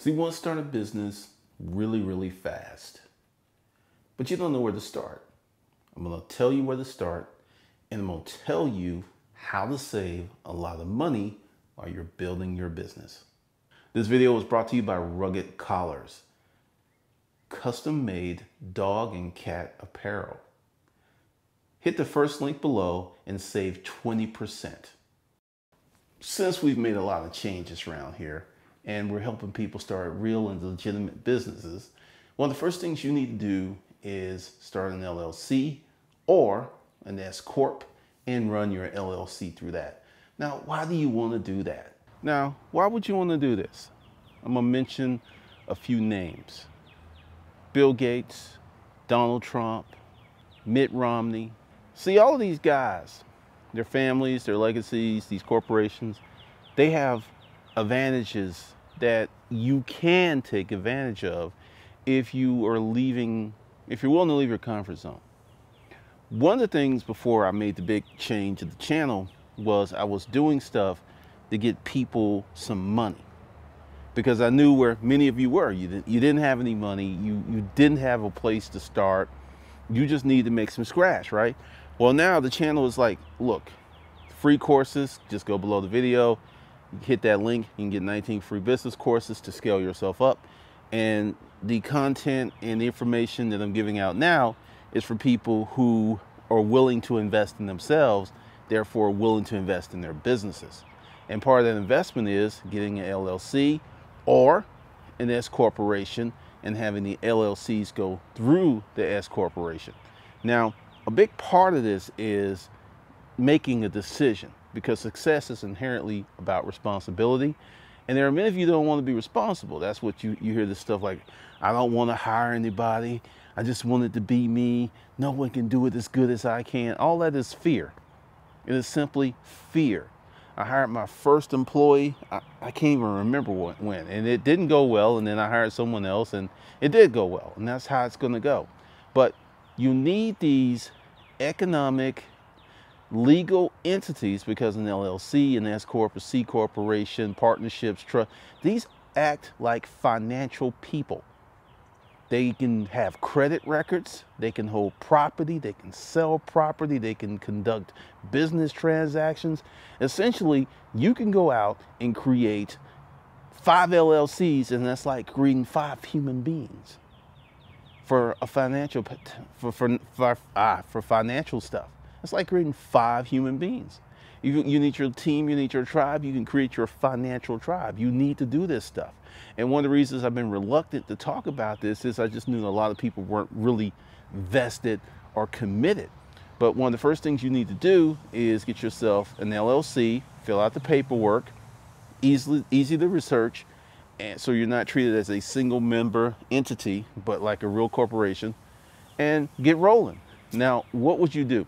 So you want to start a business really fast, but you don't know where to start. I'm going to tell you where to start, and I'm going to tell you how to save a lot of money while you're building your business. This video was brought to you by Rugged Collars, custom-made dog and cat apparel. Hit the first link below and save 20%. Since we've made a lot of changes around here and we're helping people start real and legitimate businesses, one of the first things you need to do is start an LLC or an S Corp and run your LLC through that. Now, why do you want to do that? Now, why would you want to do this? I'm going to mention a few names. Bill Gates, Donald Trump, Mitt Romney. See, all of these guys, their families, their legacies, these corporations, they have advantages that you can take advantage of if you are willing to leave your comfort zone. One of the things before I made the big change to the channel was I was doing stuff to get people some money, because I knew where many of you were. You didn't have any money. You didn't have a place to start. You just need to make some scratch, right? Well, now the channel is like, look, free courses, just go below the video, hit that link, you can get 19 free business courses to scale yourself up. And the content and the information that I'm giving out now is for people who are willing to invest in themselves, therefore willing to invest in their businesses. And part of that investment is getting an LLC or an S corporation and having the LLCs go through the S corporation. Now, a big part of this is making a decision, because success is inherently about responsibility. And there are many of you that don't want to be responsible. That's what you hear this stuff like, I don't want to hire anybody. I just want it to be me. No one can do it as good as I can. All that is fear. It is simply fear. I hired my first employee. I can't even remember when, and it didn't go well. And then I hired someone else and it did go well. And that's how it's going to go. But you need these economic, legal entities, because an LLC, an S Corp, a C corporation, partnerships, trust, these act like financial people. They can have credit records, they can hold property, they can sell property, they can conduct business transactions. Essentially, you can go out and create 5 LLCs, and that's like creating 5 human beings for a financial for financial stuff. It's like creating 5 human beings. You need your team, you need your tribe, you can create your financial tribe. You need to do this stuff. And one of the reasons I've been reluctant to talk about this is I just knew a lot of people weren't really vested or committed. But one of the first things you need to do is get yourself an LLC, fill out the paperwork, easy to research, and so you're not treated as a single member entity, but like a real corporation, and get rolling. Now, what would you do?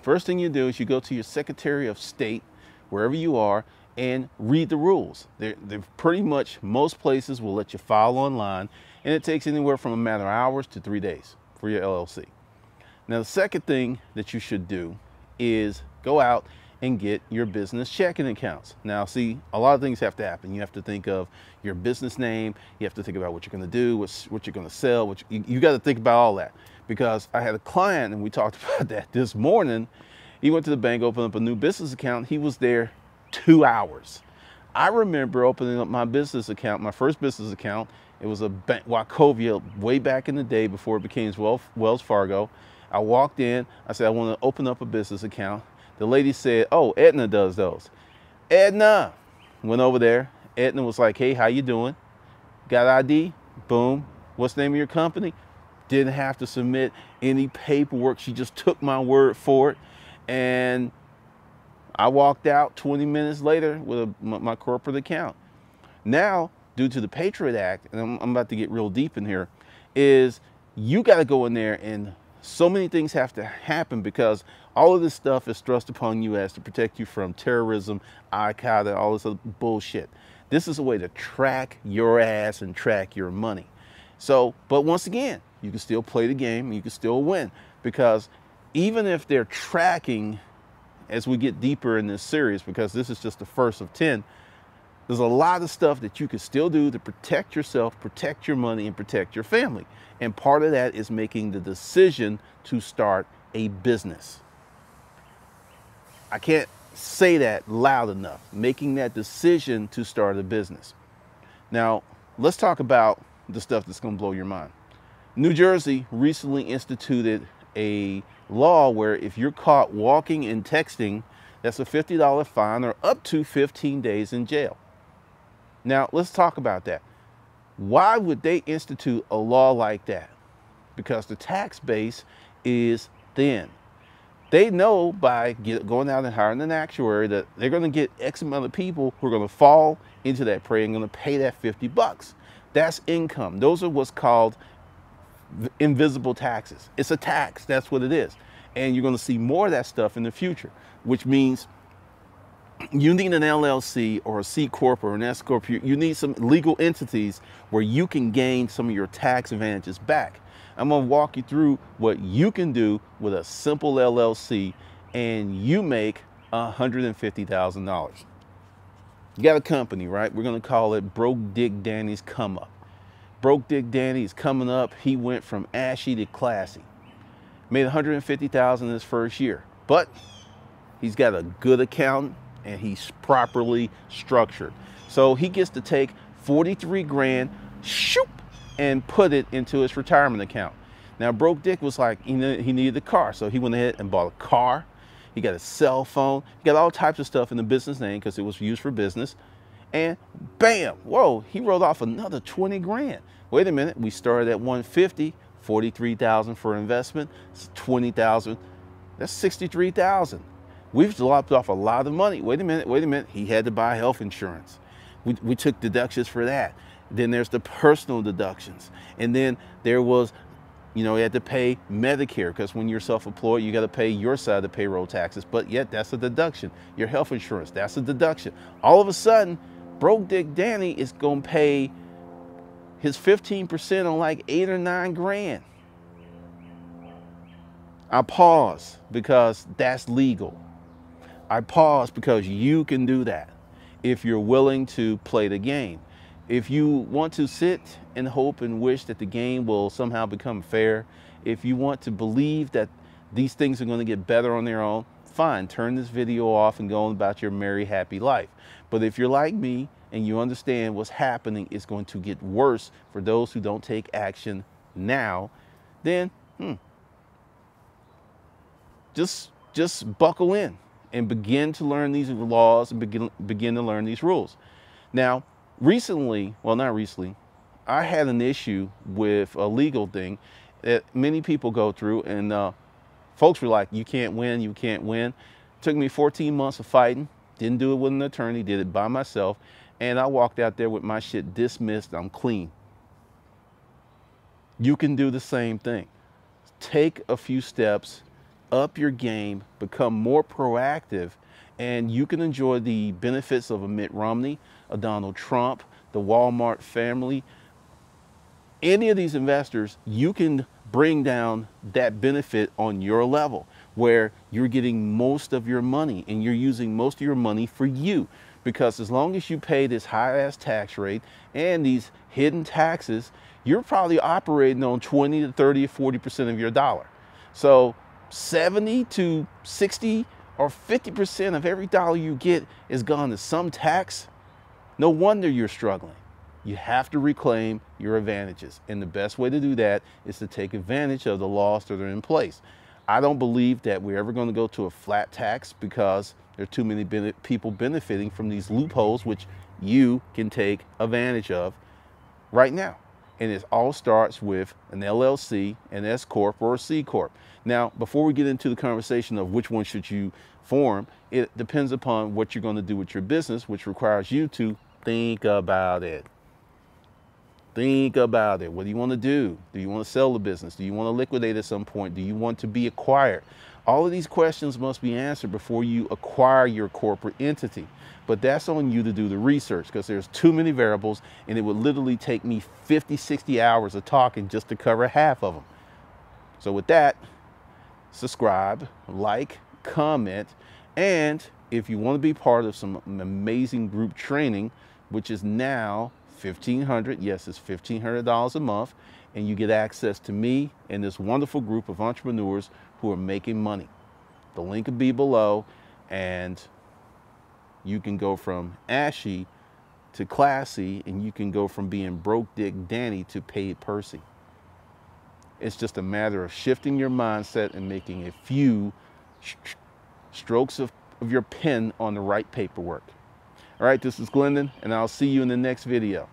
First thing you do is you go to your Secretary of State, wherever you are, and read the rules. They're pretty much, most places will let you file online, and it takes anywhere from a matter of hours to 3 days for your LLC. Now, the second thing that you should do is go out and get your business checking accounts. Now, see, a lot of things have to happen. You have to think of your business name. You have to think about what you're going to do, what you're going to sell. You got to think about all that. Because I had a client, and we talked about that this morning. He went to the bank, opened up a new business account. He was there 2 hours. I remember opening up my business account, my first business account. It was a bank, Wachovia, way back in the day before it became Wells Fargo. I walked in. I said, I want to open up a business account. The lady said, oh, Edna does those. Edna. Went over there. Edna was like, hey, how you doing? Got ID? Boom. What's the name of your company? Didn't have to submit any paperwork. She just took my word for it. And I walked out 20 minutes later with my corporate account. Now, due to the Patriot Act, and I'm about to get real deep in here, is you got to go in there, and so many things have to happen, because all of this stuff is thrust upon you as to protect you from terrorism, Al-Qaeda, all this other bullshit. This is a way to track your ass and track your money. So, but once again, you can still play the game, you can still win, because even if they're tracking, as we get deeper in this series, because this is just the first of 10, There's a lot of stuff that you can still do to protect yourself, protect your money, and protect your family. And part of that is making the decision to start a business. I can't say that loud enough. Making that decision to start a business. Now, let's talk about the stuff that's going to blow your mind. New Jersey recently instituted a law where if you're caught walking and texting, that's a $50 fine or up to 15 days in jail. Now, let's talk about that. Why would they institute a law like that? Because the tax base is thin. They know by going out and hiring an actuary that they're going to get X amount of people who are going to fall into that prey and going to pay that $50. That's income. Those are what's called invisible taxes. It's a tax. That's what it is. And you're going to see more of that stuff in the future, which means you need an LLC or a C Corp or an S Corp. You need some legal entities where you can gain some of your tax advantages back. I'm going to walk you through what you can do with a simple LLC and you make $150,000. You got a company, right? We're going to call it Broke Dick Danny's Come Up. Broke Dick Danny is coming up. He went from ashy to classy. Made $150,000 in his first year, but he's got a good accountant and he's properly structured. So he gets to take 43 grand, shoop, and put it into his retirement account. Now, Broke Dick was like, he needed a car. So he went ahead and bought a car. He got a cell phone. He got all types of stuff in the business name because it was used for business. And bam, whoa, he wrote off another 20 grand. Wait a minute, we started at 150, 43,000 for investment, 20,000, that's 63,000. We've lopped off a lot of money. Wait a minute, he had to buy health insurance. We took deductions for that. Then there's the personal deductions. And then there was, you know, you had to pay Medicare because when you're self-employed, you got to pay your side of the payroll taxes, but yet that's a deduction. Your health insurance, that's a deduction. All of a sudden, Broke Dick Danny is going to pay his 15% on like 8 or 9 grand. I pause because that's legal. I pause because you can do that if you're willing to play the game. If you want to sit and hope and wish that the game will somehow become fair, if you want to believe that these things are going to get better on their own, fine, turn this video off and go on about your merry, happy life. But if you're like me and you understand what's happening is going to get worse for those who don't take action now, then just buckle in and begin to learn these laws and begin to learn these rules. Now, recently, well, not recently, I had an issue with a legal thing that many people go through, and folks were like, you can't win, you can't win. It took me 14 months of fighting, didn't do it with an attorney, did it by myself, and I walked out there with my shit dismissed, I'm clean. You can do the same thing. Take a few steps, up your game, become more proactive, and you can enjoy the benefits of a Mitt Romney, a Donald Trump, the Walmart family. Any of these investors, you can bring down that benefit on your level where you're getting most of your money and you're using most of your money for you. Because as long as you pay this high-ass tax rate and these hidden taxes, you're probably operating on 20 to 30 or 40% of your dollar. So 70 to 60 or 50% of every dollar you get is gone to some tax. No wonder you're struggling. You have to reclaim your advantages. And the best way to do that is to take advantage of the laws that are in place. I don't believe that we're ever going to go to a flat tax because there are too many people benefiting from these loopholes, which you can take advantage of right now. And it all starts with an LLC, an S Corp, or a C Corp. Now, before we get into the conversation of which one should you form, it depends upon what you're going to do with your business, which requires you to think about it. Think about it. What do you want to do? Do you want to sell the business? Do you want to liquidate at some point? Do you want to be acquired? All of these questions must be answered before you acquire your corporate entity. But that's on you to do the research because there's too many variables and it would literally take me 50, 60 hours of talking just to cover half of them. So with that, subscribe, like, comment, and if you want to be part of some amazing group training, which is now $1,500. Yes, it's $1,500 a month, and you get access to me and this wonderful group of entrepreneurs who are making money. The link will be below, and you can go from ashy to classy, and you can go from being broke Dick Danny to paid Percy. It's just a matter of shifting your mindset and making a few strokes of your pen on the right paperwork. All right, this is Glendon, and I'll see you in the next video.